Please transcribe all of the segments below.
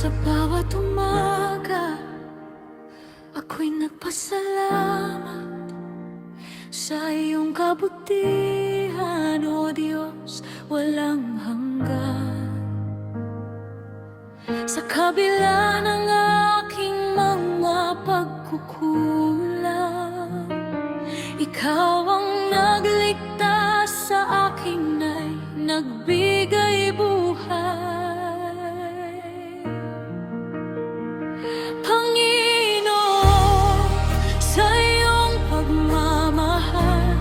Sa bawat umaga, ako'y nagpasalamat sa iyong kabutihan, O Diyos, walang hanggan. Sa kabila ng aking mga pagkukulang, Ikaw ang nagligtas sa aking nagbigay buhay. Panginoon, sa iyong pagmamahal,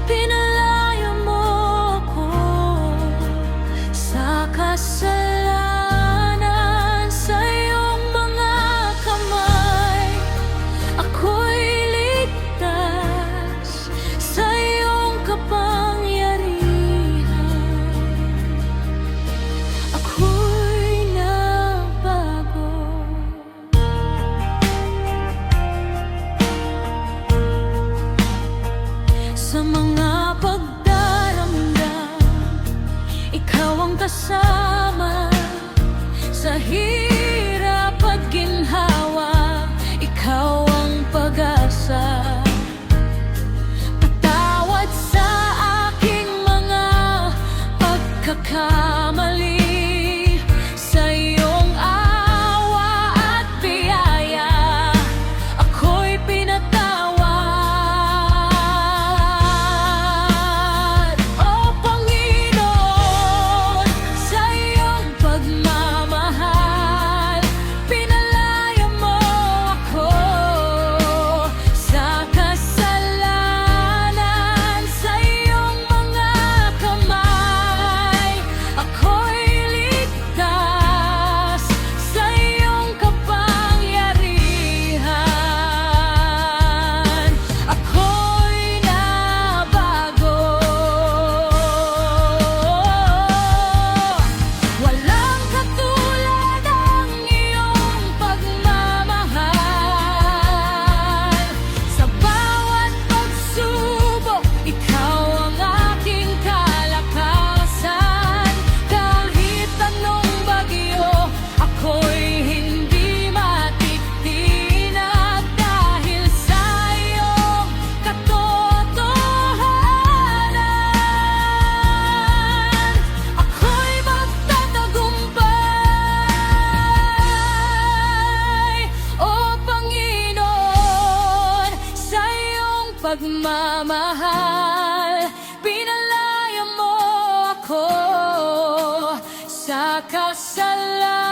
pinalaya mo ako sa kasalanan. Sa iyong mga kamay, ako'y ligtas sa iyong kapangyarihan. Ako'y nabago. Sa mga pagdaramdam, ikaw ang kasama. Sa hirap at ginhawa, ikaw ang pag-asa. Patawad sa aking mga pagkakamali. Sa iyong awa at biyaya, ako'y pinatawad. O Panginoon, sa iyong pagmamahal, pinalaya mo ako sa kasalanan. Sa iyong mga kamay, ako'y ligtas sa iyong kapangyarihan. Ako'y nabago. Walang katulad ang iyong pagmamahal. Sa bawat pagsubok, ikaw ang aking kalakasan. Kahit anong bagyo, ako'y hindi matitinag. Dahil sa iyong katotohanan, ako'y magtatagumpay. O Panginoon, sa iyong pagmamahal, pinalaya mo ako sa kasalanan.